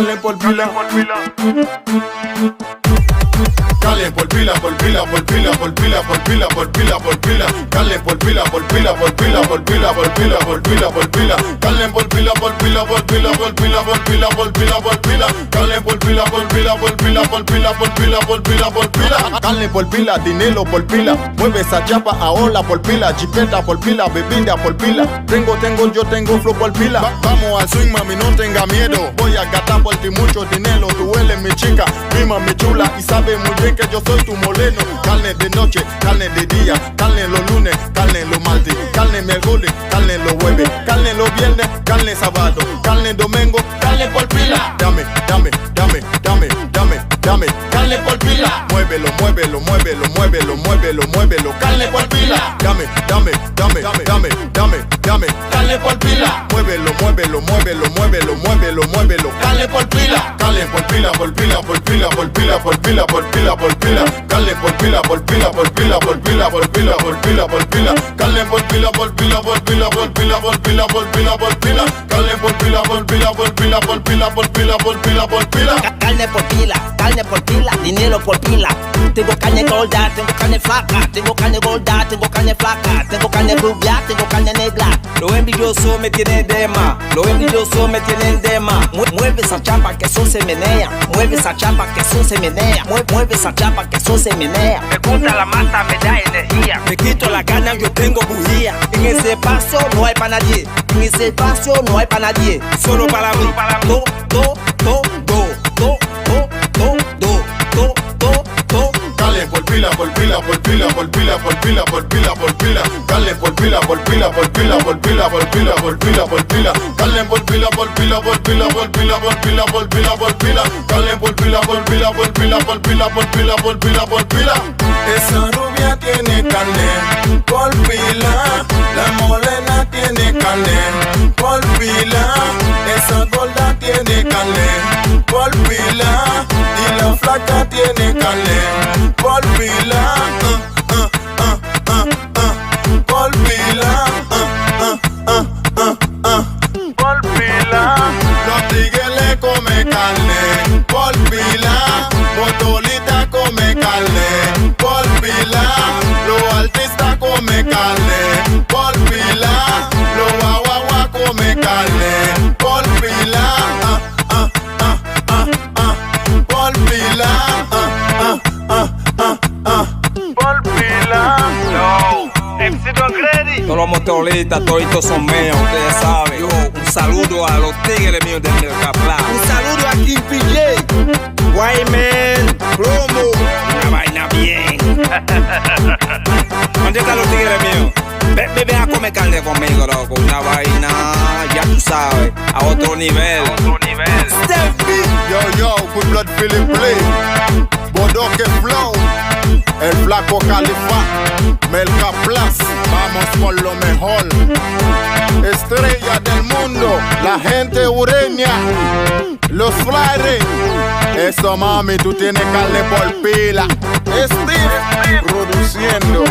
carne por pila. Carne por pila, por pila, por pila, por pila, por pila, por pila, por pila. Carne por pila, por pila, por pila, por pila, por pila, por pila, por pila. Carne por pila, por pila, por pila, por pila, por pila, por pila, por pila. Carne por pila, por pila, por pila, por pila, por pila, por pila, por pila. Carne por pila, dinero por pila. Mueve esa chapa ahora por pila. Chipeta por pila, bebida por pila. Yo tengo flow por pila. Vamos al swing, mami, no tenga miedo. Voy a gastar por ti mucho dinero. Tú eres mi chica, mi mami chula. Y sabes muy bien que yo soy tu moreno. Carne de noche, carne de día. Carne los lunes, carne los martes. Carne miércoles, carne los jueves. Carne los viernes, carne sábado. Carne domingo, carne por pila. Dame, dame, dame, dame, dame, dame. Carne por pila. Muévelo, muévelo, muévelo, muévelo, muévelo, muévelo. Carne por pila. Dame, dame, dame, dame, dame, dame. Carne por pila. Muévelo, muévelo, muévelo, muévelo, muévelo, muévelo. Carne por pila. Carne por pila, por pila, por pila, por pila, por pila, por pila, por pila. Carne por pila, por pila, por pila, por pila, por pila, por pila, por pila. Carne por pila, por pila, por pila, por pila, por pila, por pila, por pila. Carne por pila, por pila, por pila, por pila, por pila, por pila, por pila. Carne por pila, dinero por pila. Tengo carne gorda, tengo carne flaca. Tengo carne gorda, tengo carne flaca. Tengo carne rubia, tengo carne negra. Los envidiosos me tienen dema, los envidiosos me tienen dema. Mueve esa chapa que eso se menea. Mueve esa chapa que eso se menea. Mueve esa chapa que eso se menea. Me gusta la masa, me da energía. Me quito la gana, yo tengo bujía. En ese espacio no hay para nadie. En ese espacio no hay para nadie. Solo para mí. Do, do, do, do, do, do, do, do, do, do, do. Carne por pila, por pila, por pila, por pila, por pila, por pila, por pila. Carne por pila, por pila, por pila, por pila, por pila, por pila, por pila. Carne por pila, por pila, por pila, por pila, por pila, por pila, por pila. Carne por pila, por pila, por pila, por pila, por pila, por pila, por pila. Esa rubia tiene carne por pila. La morena tiene carne por pila. Esa gorda tiene carne por pila. Y la flaca tiene carne por pila. Por pila. Por pila. Los tigres come carne por pila. Botolita come carne por pila. Los artistas come carne por pila. Los guaguaguas come carne por pila. Por pila. Por pila. Yo, MC Don Grady. Todos los motoristas, toditos son míos, ustedes saben. Yo, un saludo a los tigres míos del Mercaplan. Un saludo a King PJ, Wyman, Promo. Una vaina bien. ¿Dónde están los tigres míos? Ven a comer carne conmigo, loco. Una vaina, ya tú sabes, a otro nivel. Yo, Good Blood Philip Play, Bodoque Flow, el Flaco Califa, Melca Plus, vamos por lo mejor. Estrella del mundo, la gente ureña, los flyers. Eso mami, tú tienes carne por pila. Steve produciendo.